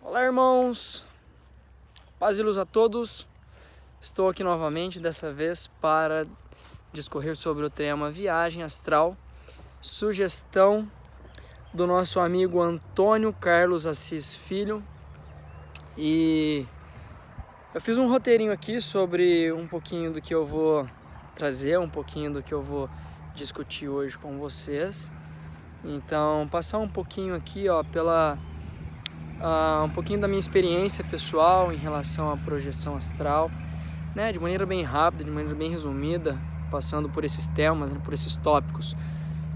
Olá, irmãos, paz e luz a todos. Estou aqui novamente, dessa vez para discorrer sobre o tema Viagem Astral, sugestão do nosso amigo Antônio Carlos Assis Filho. E eu fiz um roteirinho aqui sobre um pouquinho do que eu vou trazer, um pouquinho do que eu vou discutir hoje com vocês. Então, passar um pouquinho aqui, um pouquinho da minha experiência pessoal em relação à projeção astral, né, de maneira bem rápida, de maneira bem resumida, passando por esses temas, né, por esses tópicos.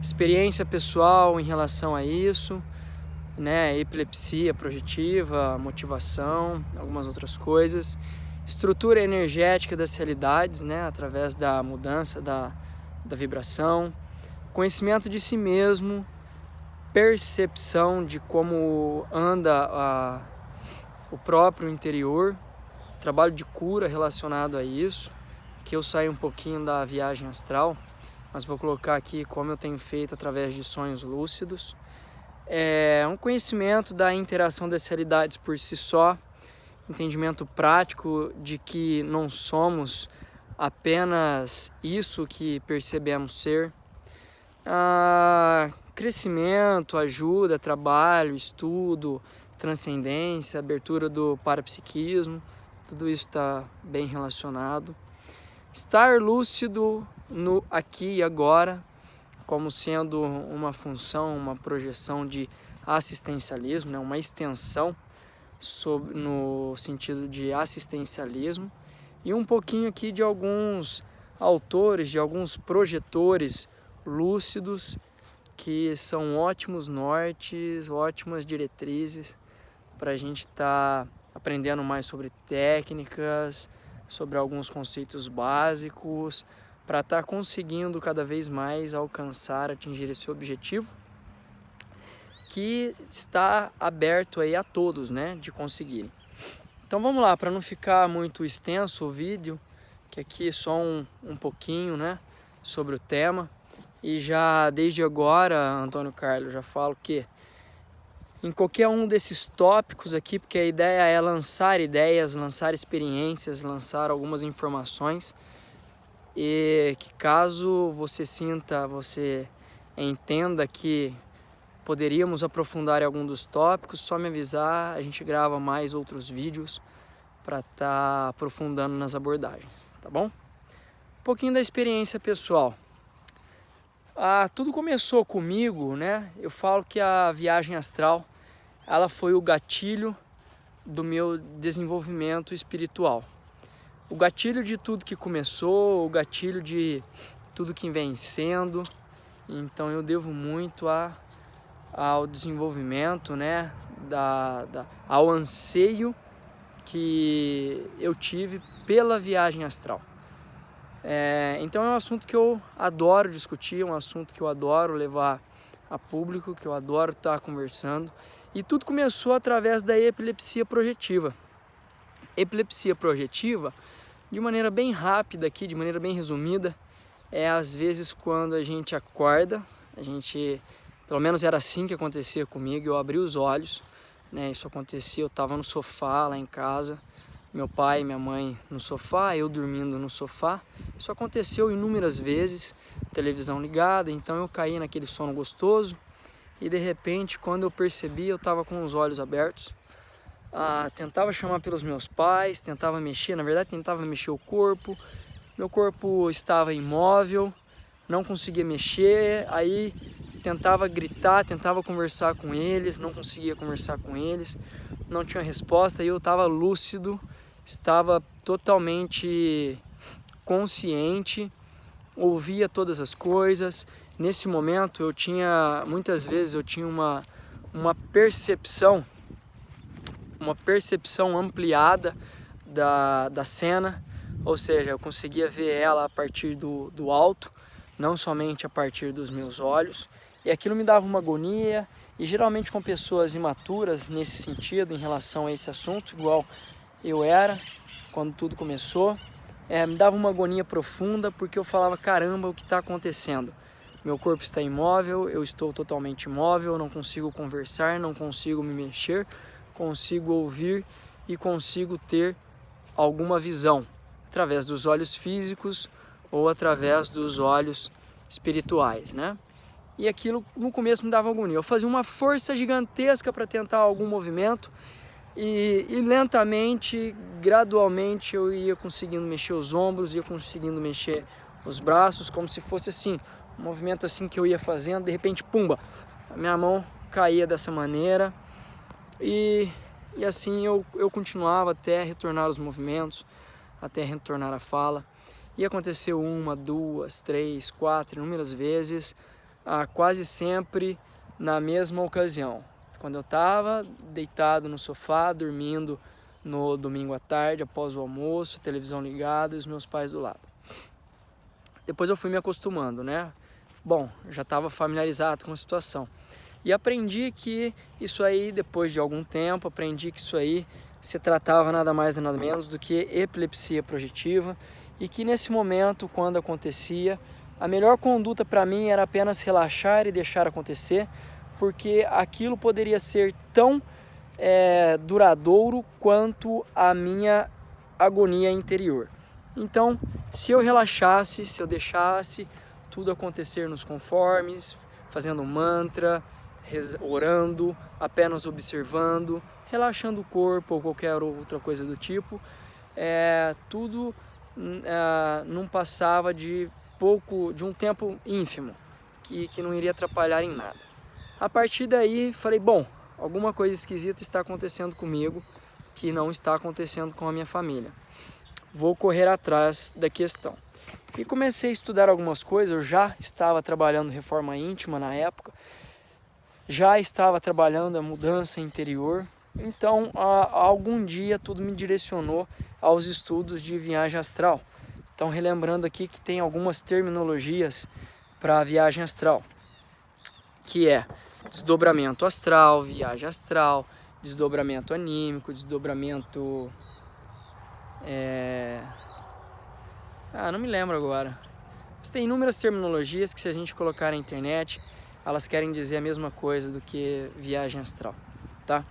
Experiência pessoal em relação a isso, né, epilepsia projetiva, motivação, algumas outras coisas. Estrutura energética das realidades, né, através da mudança da vibração. Conhecimento de si mesmo, percepção de como anda o próprio interior, trabalho de cura relacionado a isso. Aqui eu saio um pouquinho da viagem astral, mas vou colocar aqui como eu tenho feito através de sonhos lúcidos. Um conhecimento da interação das realidades por si só, entendimento prático de que não somos apenas isso que percebemos ser. Crescimento, ajuda, trabalho, estudo, transcendência, abertura do parapsiquismo, tudo isso está bem relacionado. Estar lúcido no aqui e agora, como sendo uma função, uma projeção de assistencialismo, né? Uma extensão no sentido de assistencialismo. E um pouquinho aqui de alguns autores, de alguns projetores lúcidos que são ótimos nortes, ótimas diretrizes para a gente estar aprendendo mais sobre técnicas, sobre alguns conceitos básicos, para estar conseguindo cada vez mais alcançar, atingir esse objetivo que está aberto aí a todos, né, de conseguirem. Então vamos lá, para não ficar muito extenso o vídeo, que aqui é só um pouquinho, né, sobre o tema. E já desde agora, Antônio Carlos, já falo que em qualquer um desses tópicos aqui, porque a ideia é lançar ideias, lançar experiências, lançar algumas informações, e que caso você sinta, você entenda que poderíamos aprofundar em algum dos tópicos, só me avisar, a gente grava mais outros vídeos para estar aprofundando nas abordagens, tá bom? Um pouquinho da experiência pessoal. Tudo começou comigo, né? Eu falo que a viagem astral, ela foi o gatilho do meu desenvolvimento espiritual. O gatilho de tudo que começou, o gatilho de tudo que vem sendo. Então eu devo muito ao desenvolvimento, né? Ao anseio que eu tive pela viagem astral. Então é um assunto que eu adoro discutir, um assunto que eu adoro levar a público, que eu adoro estar conversando. E tudo começou através da epilepsia projetiva. Epilepsia projetiva, de maneira bem rápida aqui, de maneira bem resumida, às vezes quando a gente acorda, pelo menos era assim que acontecia comigo, eu abri os olhos, né? Isso acontecia, eu estava no sofá lá em casa, meu pai e minha mãe no sofá, eu dormindo no sofá. Isso aconteceu inúmeras vezes, televisão ligada, então eu caí naquele sono gostoso e de repente, quando eu percebi, eu estava com os olhos abertos. Tentava chamar pelos meus pais, tentava mexer, na verdade tentava mexer o corpo. Meu corpo estava imóvel, não conseguia mexer, aí tentava gritar, tentava conversar com eles, não conseguia conversar com eles, não tinha resposta e eu estava lúcido. Estava totalmente consciente, ouvia todas as coisas. Nesse momento muitas vezes eu tinha uma percepção ampliada da cena, ou seja, eu conseguia ver ela a partir do alto, não somente a partir dos meus olhos, e aquilo me dava uma agonia, e geralmente com pessoas imaturas nesse sentido, em relação a esse assunto, igual eu era, quando tudo começou, me dava uma agonia profunda, porque eu falava, caramba, o que está acontecendo? Meu corpo está imóvel, eu estou totalmente imóvel, não consigo conversar, não consigo me mexer, consigo ouvir e consigo ter alguma visão, através dos olhos físicos ou através dos olhos espirituais, né? E aquilo no começo me dava agonia. Eu fazia uma força gigantesca para tentar algum movimento e lentamente, gradualmente eu ia conseguindo mexer os ombros, ia conseguindo mexer os braços, como se fosse assim, um movimento assim que eu ia fazendo, de repente, pumba, a minha mão caía dessa maneira e assim eu continuava até retornar os movimentos, até retornar a fala. E aconteceu 1, 2, 3, 4, inúmeras vezes, quase sempre na mesma ocasião. Quando eu estava deitado no sofá, dormindo no domingo à tarde, após o almoço, televisão ligada e os meus pais do lado. Depois eu fui me acostumando, né? Bom, já estava familiarizado com a situação. E aprendi que isso aí, depois de algum tempo, aprendi que isso aí se tratava nada mais nada menos do que epilepsia projetiva e que nesse momento, quando acontecia, a melhor conduta para mim era apenas relaxar e deixar acontecer, porque aquilo poderia ser tão duradouro quanto a minha agonia interior. Então, se eu relaxasse, se eu deixasse tudo acontecer nos conformes, fazendo um mantra, orando, apenas observando, relaxando o corpo ou qualquer outra coisa do tipo, tudo não passava de um tempo ínfimo, que não iria atrapalhar em nada. A partir daí, falei, bom, alguma coisa esquisita está acontecendo comigo, que não está acontecendo com a minha família. Vou correr atrás da questão. E comecei a estudar algumas coisas, eu já estava trabalhando reforma íntima na época, já estava trabalhando a mudança interior, então algum dia tudo me direcionou aos estudos de viagem astral. Então, relembrando aqui que tem algumas terminologias para a viagem astral, que é desdobramento astral, viagem astral, desdobramento anímico, desdobramento... não me lembro agora. Mas tem inúmeras terminologias que, se a gente colocar na internet, elas querem dizer a mesma coisa do que viagem astral, tá?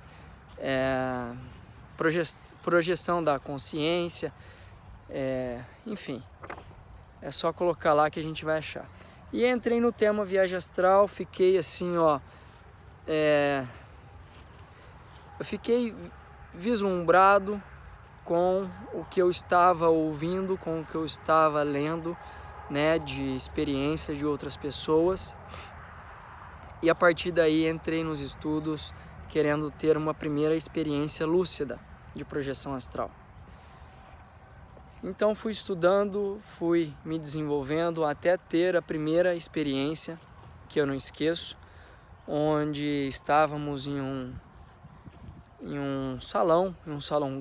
Projeção da consciência, enfim, é só colocar lá que a gente vai achar. E entrei no tema viagem astral, fiquei assim, eu fiquei vislumbrado com o que eu estava ouvindo, com o que eu estava lendo, né, de experiências de outras pessoas. E a partir daí entrei nos estudos querendo ter uma primeira experiência lúcida de projeção astral. Então fui estudando, fui me desenvolvendo até ter a primeira experiência, que eu não esqueço, onde estávamos em um salão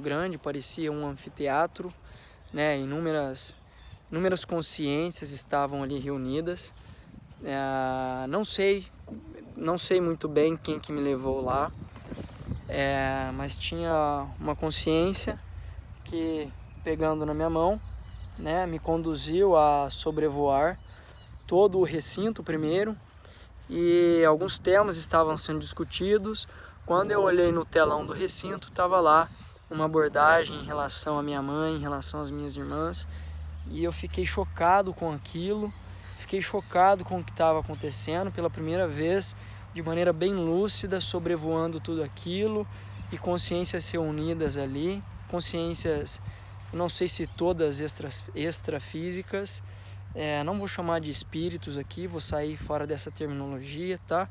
grande, parecia um anfiteatro, né? Inúmeras consciências estavam ali reunidas. Não sei muito bem quem que me levou lá, mas tinha uma consciência que, pegando na minha mão, né, me conduziu a sobrevoar todo o recinto primeiro, e alguns temas estavam sendo discutidos. Quando eu olhei no telão do recinto, estava lá uma abordagem em relação à minha mãe, em relação às minhas irmãs, e eu fiquei chocado com aquilo, fiquei chocado com o que estava acontecendo pela primeira vez, de maneira bem lúcida, sobrevoando tudo aquilo, e consciências reunidas ali, consciências, não sei se todas extrafísicas, não vou chamar de espíritos aqui, vou sair fora dessa terminologia, tá?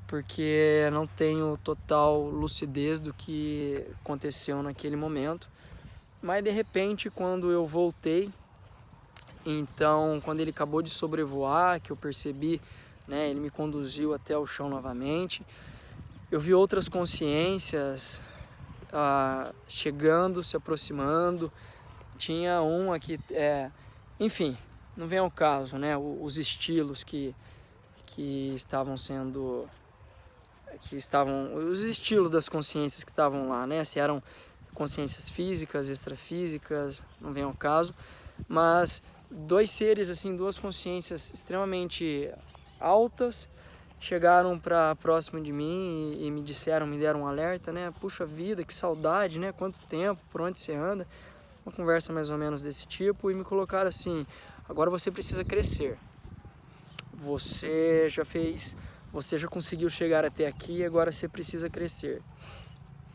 Porque não tenho total lucidez do que aconteceu naquele momento. Mas de repente, quando eu voltei, então quando ele acabou de sobrevoar, que eu percebi, né, ele me conduziu até o chão novamente, eu vi outras consciências chegando, se aproximando. Tinha um aqui, enfim, não vem ao caso, né, os estilos que estavam sendo... os estilos das consciências que estavam lá, né? Se eram consciências físicas, extrafísicas, não vem ao caso, mas dois seres, assim, duas consciências extremamente altas, chegaram para próximo de mim e me deram um alerta, né? Puxa vida, que saudade, né? Quanto tempo, por onde você anda? Uma conversa mais ou menos desse tipo, e me colocaram assim: agora você precisa crescer. Você já conseguiu chegar até aqui, agora você precisa crescer.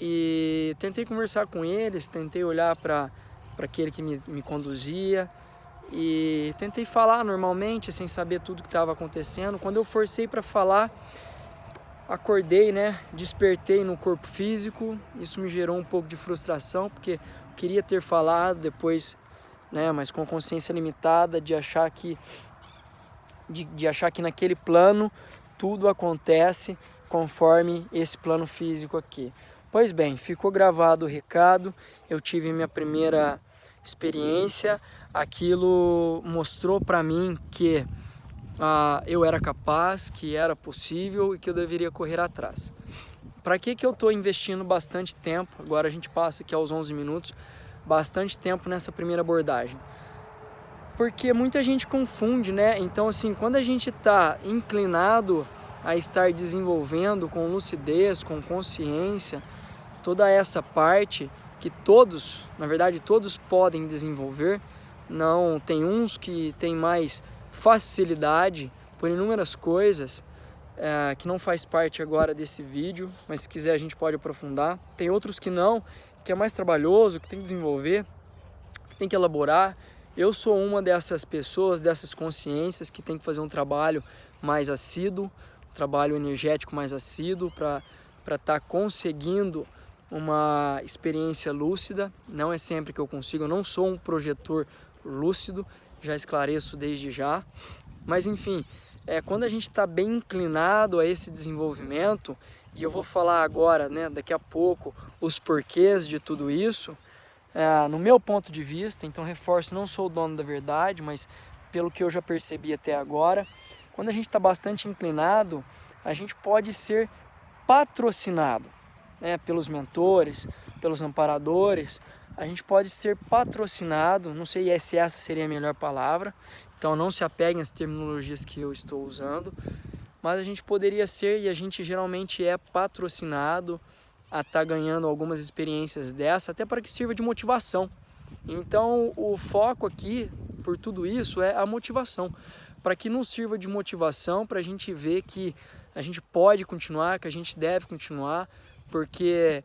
E tentei conversar com eles, tentei olhar para aquele que me conduzia e tentei falar normalmente, sem saber tudo que estava acontecendo. Quando eu forcei para falar, acordei, né? Despertei no corpo físico. Isso me gerou um pouco de frustração, porque eu queria ter falado depois, né? Mas com consciência limitada, de achar que naquele plano tudo acontece conforme esse plano físico aqui. Pois bem, ficou gravado o recado, eu tive minha primeira experiência, aquilo mostrou para mim que eu era capaz, que era possível e que eu deveria correr atrás. Para que eu estou investindo bastante tempo, agora a gente passa aqui aos 11 minutos, bastante tempo nessa primeira abordagem? Porque muita gente confunde, né? Então, assim, quando a gente está inclinado a estar desenvolvendo com lucidez, com consciência, toda essa parte que todos, na verdade, todos podem desenvolver, não tem uns que têm mais facilidade por inúmeras coisas, que não faz parte agora desse vídeo, mas se quiser a gente pode aprofundar. Tem outros que não, que é mais trabalhoso, que tem que desenvolver, que tem que elaborar. Eu sou uma dessas pessoas, dessas consciências que tem que fazer um trabalho mais assíduo, um trabalho energético mais assíduo para estar conseguindo uma experiência lúcida. Não é sempre que eu consigo, eu não sou um projetor lúcido, já esclareço desde já. Mas enfim, quando a gente está bem inclinado a esse desenvolvimento, e eu vou falar agora, né, daqui a pouco, os porquês de tudo isso, no meu ponto de vista, então reforço, não sou o dono da verdade, mas pelo que eu já percebi até agora, quando a gente está bastante inclinado, a gente pode ser patrocinado, né, pelos mentores, pelos amparadores. A gente pode ser patrocinado, não sei se essa seria a melhor palavra, então não se apeguem às terminologias que eu estou usando, mas a gente poderia ser, e a gente geralmente é patrocinado a estar ganhando algumas experiências dessa, até para que sirva de motivação. Então o foco aqui, por tudo isso, é a motivação, para que nos sirva de motivação, para a gente ver que a gente pode continuar, que a gente deve continuar, porque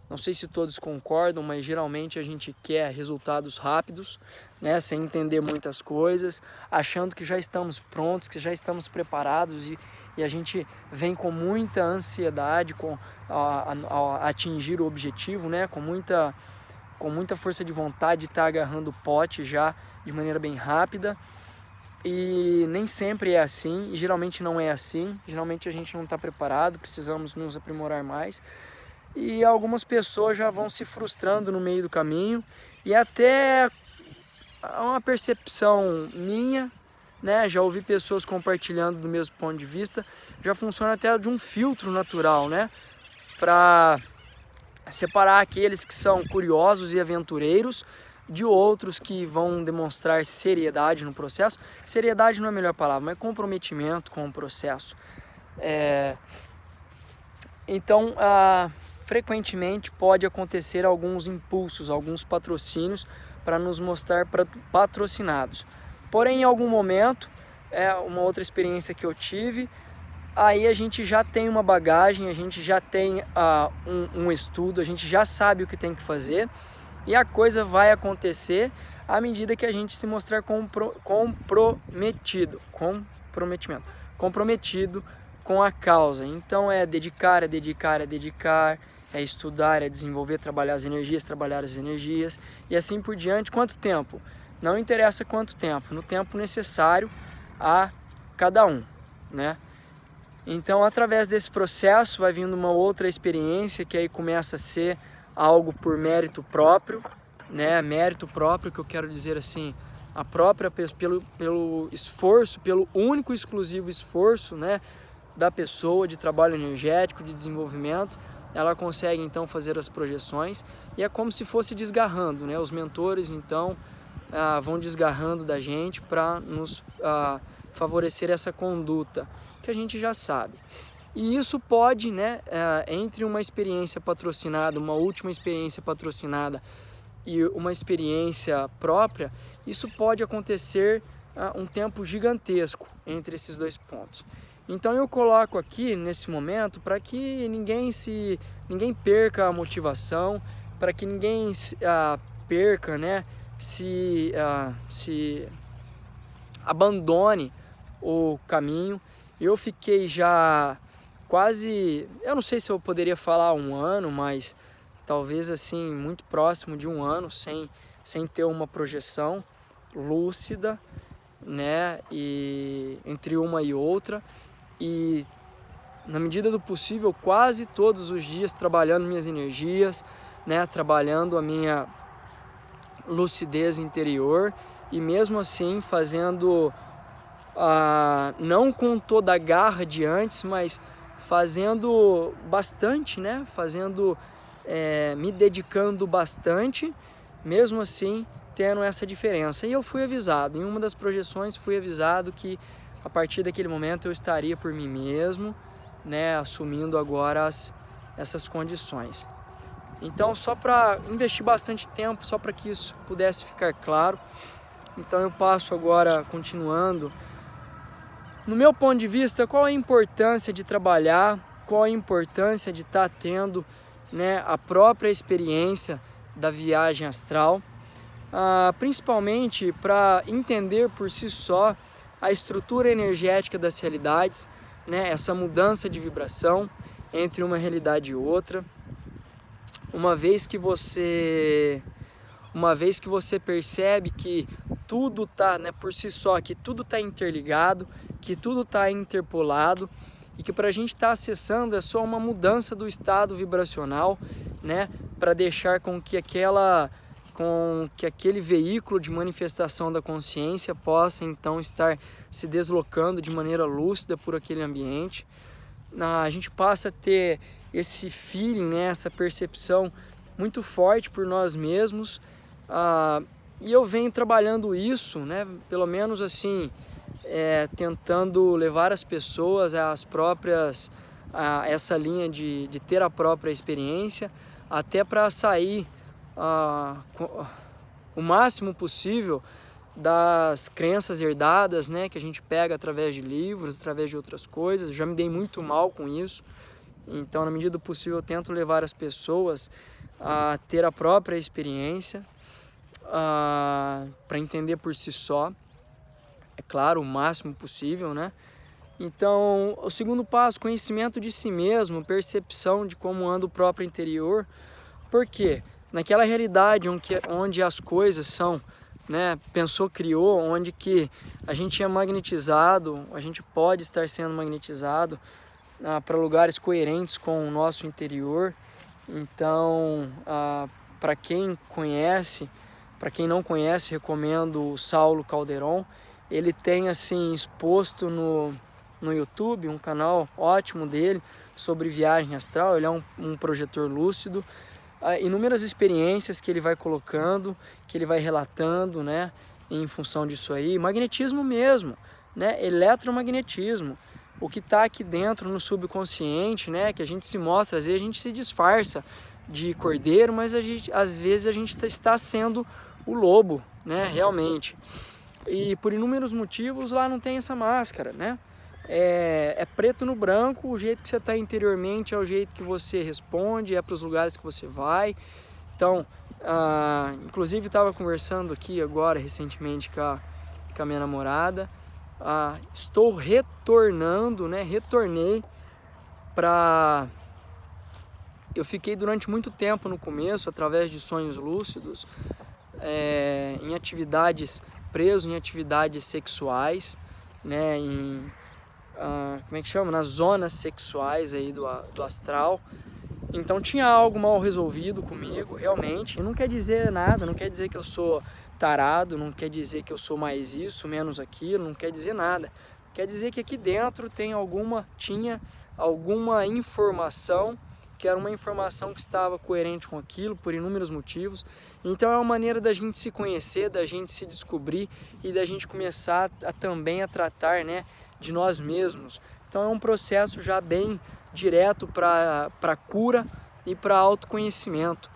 não sei se todos concordam, mas geralmente a gente quer resultados rápidos, né, sem entender muitas coisas, achando que já estamos prontos, que já estamos preparados, e a gente vem com muita ansiedade a atingir o objetivo, né, com muita força de vontade de estar agarrando o pote já de maneira bem rápida. E nem sempre é assim, e geralmente não é assim, geralmente a gente não está preparado, precisamos nos aprimorar mais. E algumas pessoas já vão se frustrando no meio do caminho, e até uma percepção minha, né, já ouvi pessoas compartilhando do mesmo ponto de vista, já funciona até de um filtro natural, né, para separar aqueles que são curiosos e aventureiros de outros que vão demonstrar seriedade no processo. Seriedade não é a melhor palavra, mas comprometimento com o processo. Então, frequentemente pode acontecer alguns impulsos, alguns patrocínios para nos mostrar patrocinados. Porém, em algum momento, uma outra experiência que eu tive, aí a gente já tem uma bagagem, a gente já tem um estudo, a gente já sabe o que tem que fazer, e a coisa vai acontecer à medida que a gente se mostrar comprometido com a causa. Então é dedicar, é estudar, é desenvolver, trabalhar as energias e assim por diante. Quanto tempo? Não interessa quanto tempo, no tempo necessário a cada um, né? Então, através desse processo vai vindo uma outra experiência que aí começa a ser algo por mérito próprio, né? Mérito próprio, que eu quero dizer assim, a própria pelo esforço, pelo único e exclusivo esforço, né, da pessoa, de trabalho energético, de desenvolvimento, ela consegue então fazer as projeções, e é como se fosse desgarrando, né? Os mentores então vão desgarrando da gente para nos favorecer essa conduta que a gente já sabe. E isso pode, né, entre uma experiência patrocinada, uma última experiência patrocinada e uma experiência própria, isso pode acontecer um tempo gigantesco entre esses dois pontos. Então eu coloco aqui nesse momento para que ninguém perca a motivação, para que ninguém perca, né, se abandone o caminho. Eu fiquei já quase, eu não sei se eu poderia falar um ano, mas talvez assim muito próximo de um ano sem ter uma projeção lúcida, né, e entre uma e outra, e na medida do possível quase todos os dias trabalhando minhas energias, né, trabalhando a minha lucidez interior, e mesmo assim fazendo não com toda a garra de antes, mas fazendo bastante, né, me dedicando bastante, mesmo assim tendo essa diferença. E eu fui avisado, em uma das projeções fui avisado que a partir daquele momento eu estaria por mim mesmo, né, assumindo agora essas condições. Então, só para investir bastante tempo, só para que isso pudesse ficar claro, então eu passo agora, continuando. No meu ponto de vista, qual a importância de trabalhar, qual a importância de estar tendo, né, a própria experiência da viagem astral, principalmente para entender por si só a estrutura energética das realidades, né, essa mudança de vibração entre uma realidade e outra. Uma vez que você percebe que tudo está, né, por si só, que tudo está interligado, que tudo está interpolado, e que para a gente estar acessando é só uma mudança do estado vibracional, né, para deixar com que aquele veículo de manifestação da consciência possa então estar se deslocando de maneira lúcida por aquele ambiente. A gente passa a ter esse feeling, né, essa percepção muito forte por nós mesmos, e eu venho trabalhando isso, né, pelo menos assim, tentando levar as pessoas a essa linha de ter a própria experiência, até para sair o máximo possível das crenças herdadas, né, que a gente pega através de livros, através de outras coisas. Eu já me dei muito mal com isso, então na medida do possível eu tento levar as pessoas a ter a própria experiência, para entender por si só, é claro, o máximo possível, né? Então, o segundo passo, conhecimento de si mesmo, percepção de como anda o próprio interior, porque naquela realidade onde as coisas são, né, pensou, criou, onde que a gente é magnetizado, a gente pode estar sendo magnetizado para lugares coerentes com o nosso interior. Então, para quem conhece, para quem não conhece, recomendo o Saulo Calderon. Ele tem assim exposto no YouTube um canal ótimo dele sobre viagem astral. Ele é um projetor lúcido, inúmeras experiências que ele vai colocando, que ele vai relatando, né, em função disso aí. Magnetismo mesmo, né, eletromagnetismo, o que está aqui dentro no subconsciente, né, que a gente se mostra, às vezes a gente se disfarça de cordeiro, mas às vezes a gente está sendo o lobo, né, realmente. E por inúmeros motivos lá não tem essa máscara, né? É preto no branco, o jeito que você está interiormente é o jeito que você responde, é para os lugares que você vai. Então, inclusive estava conversando aqui agora recentemente com a minha namorada. Estou retornando, né? Retornei para... Eu fiquei durante muito tempo no começo, através de sonhos lúcidos, em atividades, preso em atividades sexuais, né, como é que chama? Nas zonas sexuais aí do astral. Então tinha algo mal resolvido comigo, realmente. E não quer dizer nada, não quer dizer que eu sou tarado, não quer dizer que eu sou mais isso, menos aquilo, não quer dizer nada. Quer dizer que aqui dentro tinha alguma informação que era uma informação que estava coerente com aquilo por inúmeros motivos. Então é uma maneira da gente se conhecer, da gente se descobrir e da gente começar também a tratar, né, de nós mesmos. Então é um processo já bem direto para a cura e para autoconhecimento,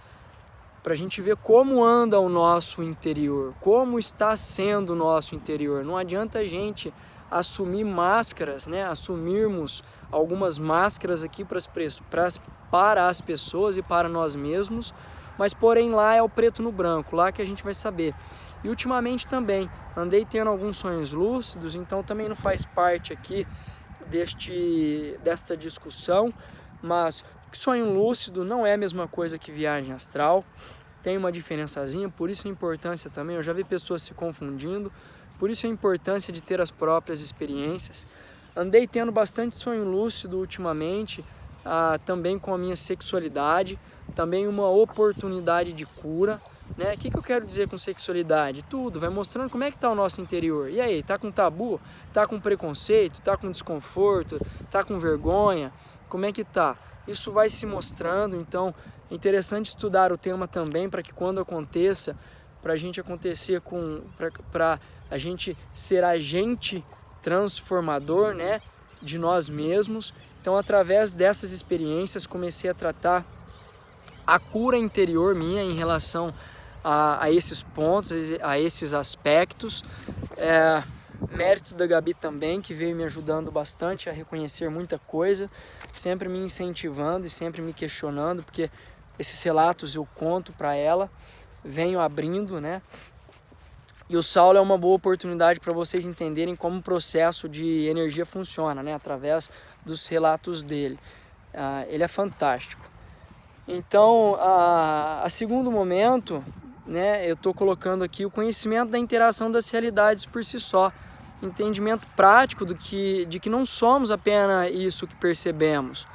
para a gente ver como anda o nosso interior, como está sendo o nosso interior. Não adianta a gente assumir máscaras, né? Assumirmos algumas máscaras aqui para as pessoas e para nós mesmos, mas porém lá é o preto no branco, lá que a gente vai saber. E ultimamente também andei tendo alguns sonhos lúcidos, então também não faz parte aqui desta discussão, mas sonho lúcido não é a mesma coisa que viagem astral, tem uma diferençazinha, por isso a importância também, eu já vi pessoas se confundindo, por isso a importância de ter as próprias experiências. Andei tendo bastante sonho lúcido ultimamente, também com a minha sexualidade, também uma oportunidade de cura, né? O que eu quero dizer com sexualidade? Tudo, vai mostrando como é que está o nosso interior. E aí, tá com tabu? Tá com preconceito? Tá com desconforto? Tá com vergonha? Como é que tá? Isso vai se mostrando, então é interessante estudar o tema também para que quando aconteça, para a gente acontecer para a gente ser agente transformador, né, de nós mesmos. Então, através dessas experiências, comecei a tratar a cura interior minha em relação a esses pontos, a esses aspectos. Mérito da Gabi também, que veio me ajudando bastante a reconhecer muita coisa, sempre me incentivando e sempre me questionando, porque esses relatos eu conto para ela, venho abrindo, né? E o Saulo é uma boa oportunidade para vocês entenderem como o processo de energia funciona, né? Através dos relatos dele. Ele é fantástico. Então, a segundo momento, né, eu estou colocando aqui o conhecimento da interação das realidades por si só. Entendimento prático de que não somos apenas isso que percebemos.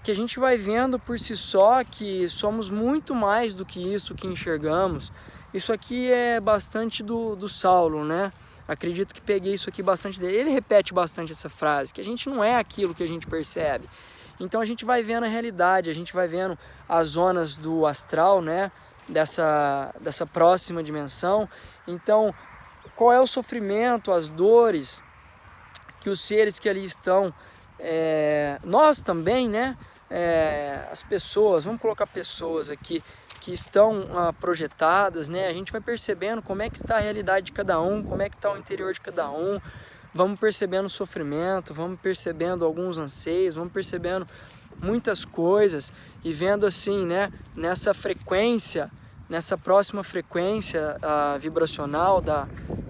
Que a gente vai vendo por si só que somos muito mais do que isso que enxergamos. Isso aqui é bastante do Saulo, né? Acredito que peguei isso aqui bastante dele. Ele repete bastante essa frase, que a gente não é aquilo que a gente percebe. Então a gente vai vendo a realidade, a gente vai vendo as zonas do astral, né? Dessa próxima dimensão. Então, qual é o sofrimento, as dores que os seres que ali estão, nós também, né? As pessoas, vamos colocar pessoas aqui que estão projetadas, né? A gente vai percebendo como é que está a realidade de cada um, como é que está o interior de cada um, vamos percebendo o sofrimento, vamos percebendo alguns anseios, vamos percebendo muitas coisas e vendo assim, né? Nessa frequência, nessa próxima frequência vibracional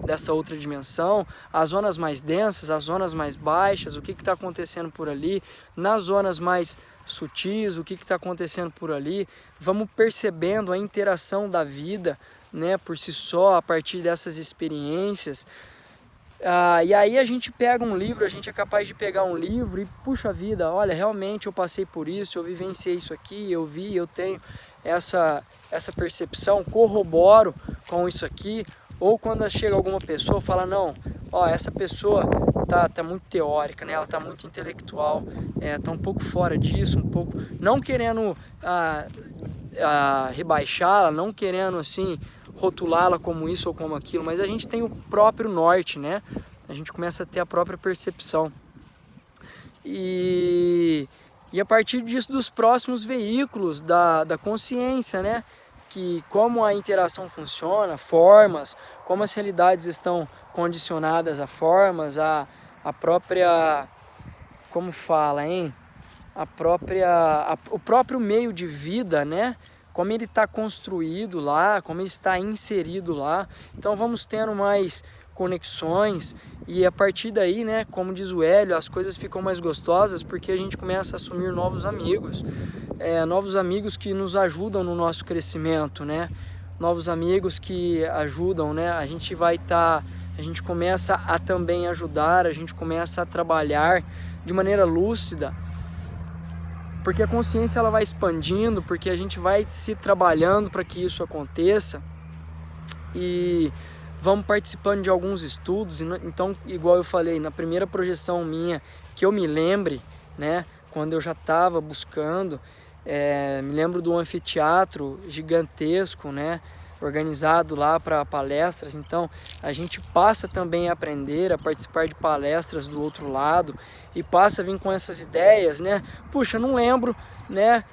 dessa outra dimensão, as zonas mais densas, as zonas mais baixas, o que está acontecendo por ali, nas zonas mais sutis, o que está acontecendo por ali, vamos percebendo a interação da vida, né, por si só, a partir dessas experiências. E aí a gente pega um livro, a gente é capaz de pegar um livro e, puxa vida, olha, realmente eu passei por isso, eu vivenciei isso aqui, eu vi, eu tenho essa percepção, corroboro com isso aqui. Ou quando chega alguma pessoa, fala, não, essa pessoa tá muito teórica, né? Ela tá muito intelectual, tá um pouco fora disso, um pouco, não querendo rebaixá-la, não querendo assim rotulá-la como isso ou como aquilo, mas a gente tem o próprio norte, né? A gente começa a ter a própria percepção. E a partir disso, dos próximos veículos da consciência, né? Que como a interação funciona, formas, como as realidades estão condicionadas a formas, a própria, como fala, hein? O próprio meio de vida, né? Como ele está construído lá, como ele está inserido lá. Então vamos tendo mais conexões e a partir daí, né, como diz o Hélio, as coisas ficam mais gostosas porque a gente começa a assumir novos amigos. Novos amigos que nos ajudam no nosso crescimento, né? Novos amigos que ajudam, né? A gente começa a também ajudar, a gente começa a trabalhar de maneira lúcida, porque a consciência ela vai expandindo, porque a gente vai se trabalhando para que isso aconteça e vamos participando de alguns estudos. Então, igual eu falei, na primeira projeção minha, que eu me lembre, né? quando eu já estava buscando. Me lembro do anfiteatro gigantesco, né, organizado lá para palestras. Então a gente passa também a aprender, a participar de palestras do outro lado e passa a vir com essas ideias, né? Puxa, não lembro, né,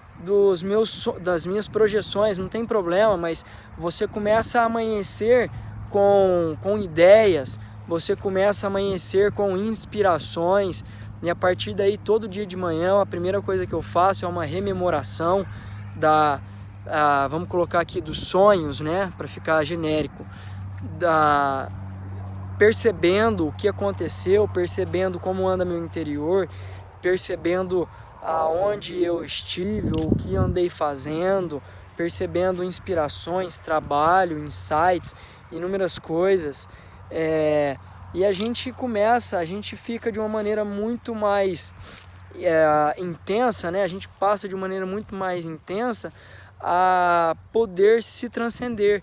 das minhas projeções, não tem problema, mas você começa a amanhecer com ideias, você começa a amanhecer com inspirações. E a partir daí, todo dia de manhã, a primeira coisa que eu faço é uma rememoração vamos colocar aqui, dos sonhos, né, para ficar genérico, percebendo o que aconteceu, percebendo como anda meu interior, percebendo aonde eu estive, ou o que andei fazendo, percebendo inspirações, trabalho, insights, inúmeras coisas. E a gente fica de uma maneira muito mais intensa, né? A gente passa de uma maneira muito mais intensa a poder se transcender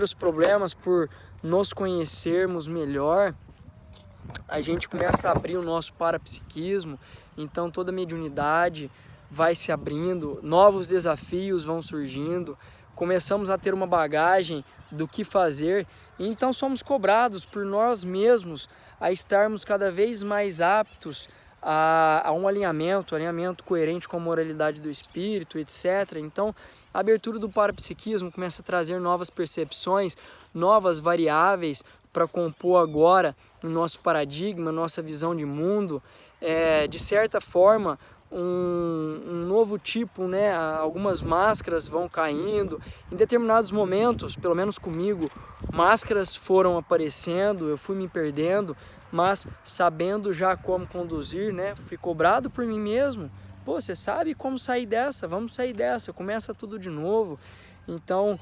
os problemas, por nos conhecermos melhor. A gente começa a abrir o nosso parapsiquismo, então toda a mediunidade vai se abrindo, novos desafios vão surgindo, começamos a ter uma bagagem do que fazer, e então somos cobrados por nós mesmos a estarmos cada vez mais aptos a um alinhamento coerente com a moralidade do espírito, etc. Então a abertura do parapsiquismo começa a trazer novas percepções, novas variáveis para compor agora o nosso paradigma, nossa visão de mundo. De certa forma, um novo tipo, né? Algumas máscaras vão caindo. Em determinados momentos, pelo menos comigo, máscaras foram aparecendo, eu fui me perdendo, mas sabendo já como conduzir, né? Fui cobrado por mim mesmo. Pô, você sabe como sair dessa? Vamos sair dessa, começa tudo de novo. Então,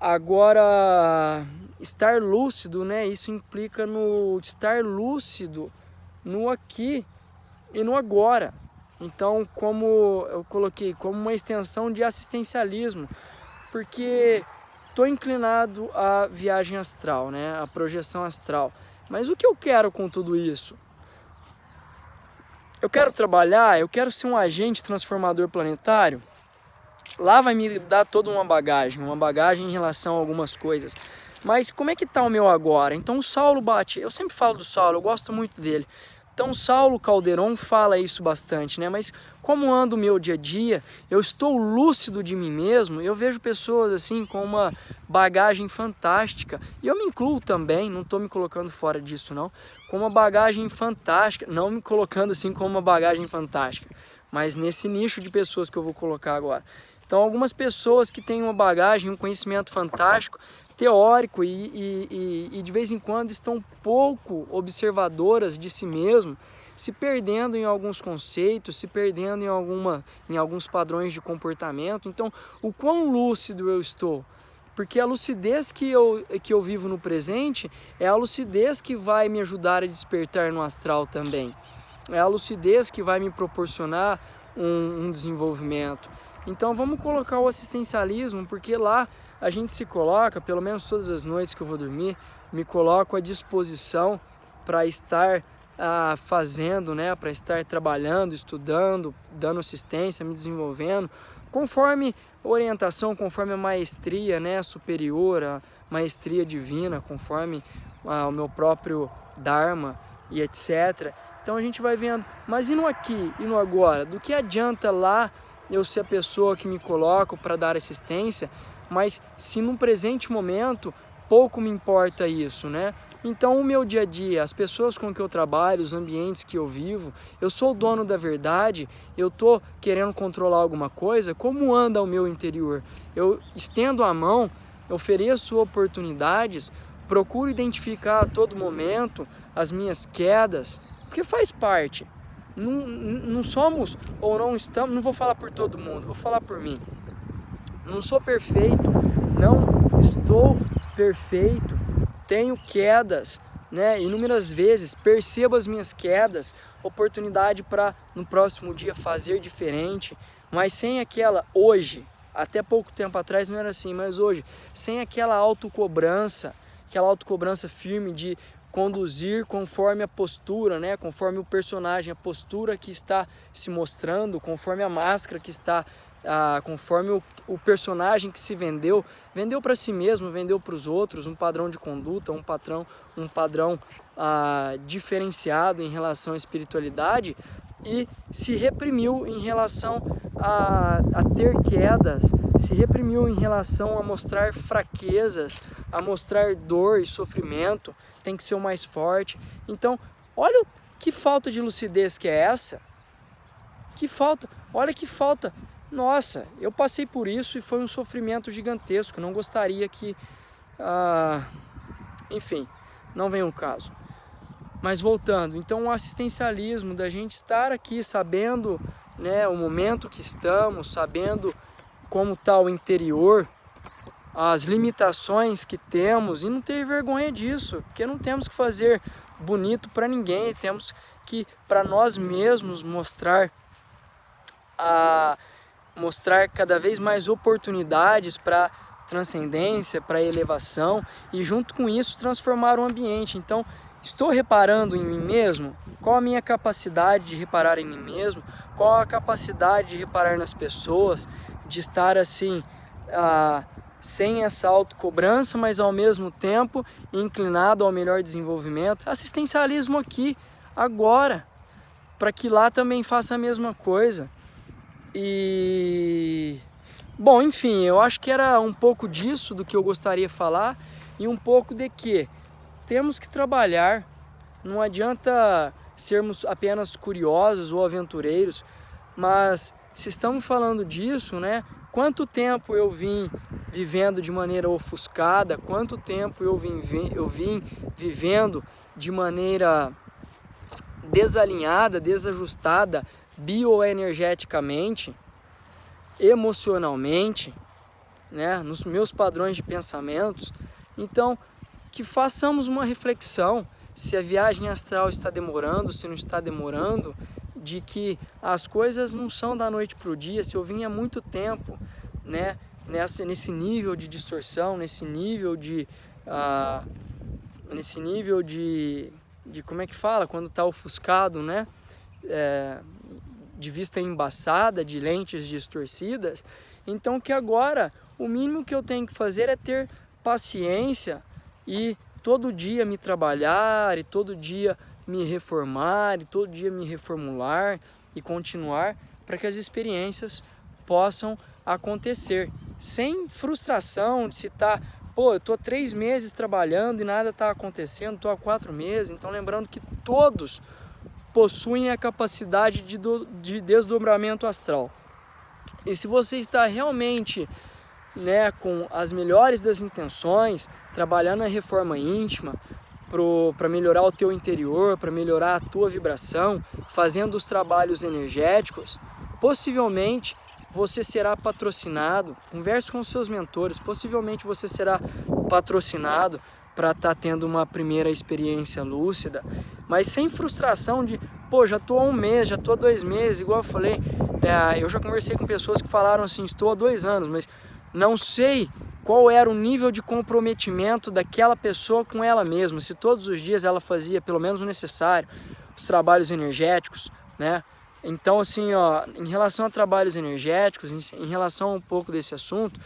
agora, estar lúcido, né? Isso implica no estar lúcido no aqui e no agora. Então, como eu coloquei, como uma extensão de assistencialismo, porque estou inclinado à viagem astral, né? À projeção astral. Mas o que eu quero com tudo isso? Eu quero trabalhar, eu quero ser um agente transformador planetário. Lá vai me dar toda uma bagagem em relação a algumas coisas. Mas como é que está o meu agora? Então o Saulo bate, eu sempre falo do Saulo, eu gosto muito dele. Então Saulo Calderon fala isso bastante, né? Mas como anda o meu dia a dia, eu estou lúcido de mim mesmo, eu vejo pessoas assim com uma bagagem fantástica, e eu me incluo também, não estou me colocando fora disso não, com uma bagagem fantástica, não me colocando assim como uma bagagem fantástica, mas nesse nicho de pessoas que eu vou colocar agora. Então algumas pessoas que têm uma bagagem, um conhecimento fantástico, teórico e de vez em quando estão pouco observadoras de si mesmo, se perdendo em alguns conceitos, se perdendo em alguns padrões de comportamento. Então, o quão lúcido eu estou? Porque a lucidez que eu vivo no presente é a lucidez que vai me ajudar a despertar no astral também. É a lucidez que vai me proporcionar um desenvolvimento. Então vamos colocar o assistencialismo, porque lá a gente se coloca, pelo menos todas as noites que eu vou dormir, me coloco à disposição para estar fazendo, né, para estar trabalhando, estudando, dando assistência, me desenvolvendo, conforme orientação, conforme a maestria, né, superior, a maestria divina, conforme o meu próprio Dharma e etc. Então a gente vai vendo, mas e no aqui, e no agora? Do que adianta lá eu ser a pessoa que me coloco para dar assistência, mas se no presente momento pouco me importa isso, né? Então o meu dia a dia, as pessoas com que eu trabalho, os ambientes que eu vivo, eu sou o dono da verdade, eu estou querendo controlar alguma coisa, como anda o meu interior? Eu estendo a mão, ofereço oportunidades, procuro identificar a todo momento as minhas quedas, porque faz parte. Não somos ou não estamos, não vou falar por todo mundo, vou falar por mim. Não sou perfeito, não estou perfeito, tenho quedas, né? Inúmeras vezes, percebo as minhas quedas, oportunidade para no próximo dia fazer diferente, mas sem aquela hoje, até pouco tempo atrás não era assim, mas hoje, sem aquela autocobrança firme de conduzir conforme a postura, né? Conforme o personagem, a postura que está se mostrando, conforme a máscara que está, conforme o personagem que se vendeu para si mesmo, vendeu para os outros, um padrão de conduta, um padrão diferenciado em relação à espiritualidade, e se reprimiu em relação a ter quedas, se reprimiu em relação a mostrar fraquezas, a mostrar dor e sofrimento, tem que ser o mais forte. Então, olha que falta de lucidez que é essa. Que falta, olha que falta. Nossa, eu passei por isso e foi um sofrimento gigantesco. Não gostaria que... enfim, não vem um caso. Mas voltando, então o assistencialismo, da gente estar aqui sabendo, né, o momento que estamos, sabendo como está o interior, as limitações que temos, e não ter vergonha disso, porque não temos que fazer bonito para ninguém, temos que, para nós mesmos, mostrar cada vez mais oportunidades para transcendência, para elevação, e junto com isso transformar o ambiente. Então, estou reparando em mim mesmo? Qual a minha capacidade de reparar em mim mesmo? Qual a capacidade de reparar nas pessoas, de estar assim, sem essa autocobrança, mas ao mesmo tempo inclinado ao melhor desenvolvimento? Assistencialismo aqui, agora, para que lá também faça a mesma coisa. E... bom, enfim, eu acho que era um pouco disso do que eu gostaria de falar, e um pouco de que temos que trabalhar, não adianta sermos apenas curiosos ou aventureiros, mas se estamos falando disso, né? Quanto tempo eu vim vivendo de maneira ofuscada, quanto tempo eu vim vivendo de maneira desalinhada, desajustada, bioenergeticamente, emocionalmente, né? Nos meus padrões de pensamentos. Então, que façamos uma reflexão se a viagem astral está demorando, se não está demorando, de que as coisas não são da noite para o dia. Se eu vim há muito tempo, né, nesse nível de distorção, nesse nível de como é que fala, quando está ofuscado, né, de vista embaçada, de lentes distorcidas, então que agora o mínimo que eu tenho que fazer é ter paciência e todo dia me trabalhar, e todo dia me reformar, e todo dia me reformular e continuar, para que as experiências possam acontecer sem frustração de se eu estou 3 meses trabalhando e nada está acontecendo, estou há 4 meses. Então, lembrando que todos possuem a capacidade de desdobramento astral. E se você está realmente, né, com as melhores das intenções, trabalhando na reforma íntima, para melhorar o teu interior, para melhorar a tua vibração, fazendo os trabalhos energéticos, possivelmente você será patrocinado. Converse com os seus mentores, possivelmente você será patrocinado para estar tendo uma primeira experiência lúcida, mas sem frustração de, já estou há 1 mês, já estou há 2 meses, igual eu falei, eu já conversei com pessoas que falaram assim, estou há 2 anos, mas não sei qual era o nível de comprometimento daquela pessoa com ela mesma, se todos os dias ela fazia pelo menos o necessário, os trabalhos energéticos, né? Então, assim, em relação a trabalhos energéticos, em relação a um pouco desse assunto,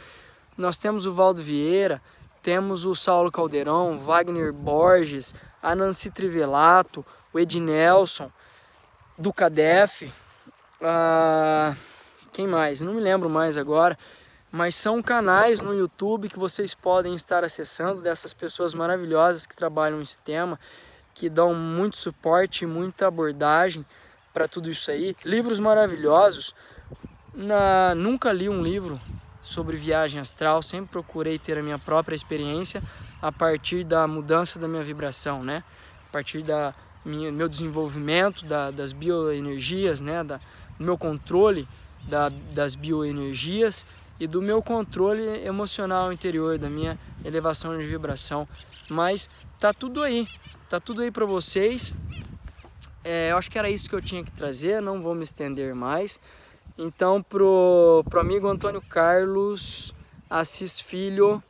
nós temos o Valdo Vieira, temos o Saulo Caldeirão, Wagner Borges, a Nancy Trivelato, o Ed Nelson, do Cadef, quem mais? Não me lembro mais agora. Mas são canais no YouTube que vocês podem estar acessando, dessas pessoas maravilhosas que trabalham nesse tema, que dão muito suporte, muita abordagem para tudo isso aí. Livros maravilhosos. Nunca li um livro sobre viagem astral, sempre procurei ter a minha própria experiência a partir da mudança da minha vibração, né? A partir do meu desenvolvimento das bioenergias, né? Do meu controle das bioenergias e do meu controle emocional interior, da minha elevação de vibração. Mas tá tudo aí para vocês. Eu acho que era isso que eu tinha que trazer, não vou me estender mais. Então, pro amigo Antônio Carlos Assis Filho,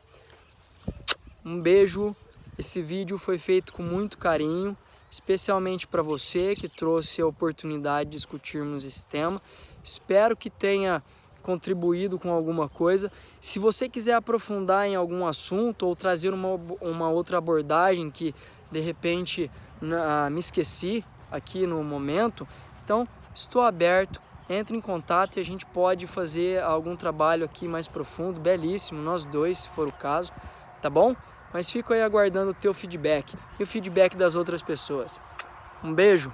um beijo Esse vídeo foi feito com muito carinho, especialmente para você que trouxe a oportunidade de discutirmos esse tema. Espero que tenha contribuído com alguma coisa. Se você quiser aprofundar em algum assunto ou trazer uma outra abordagem que de repente me esqueci aqui no momento, então estou aberto, entre em contato e a gente pode fazer algum trabalho aqui mais profundo, belíssimo, nós dois, se for o caso, tá bom? Mas fico aí aguardando o teu feedback e o feedback das outras pessoas. Um beijo!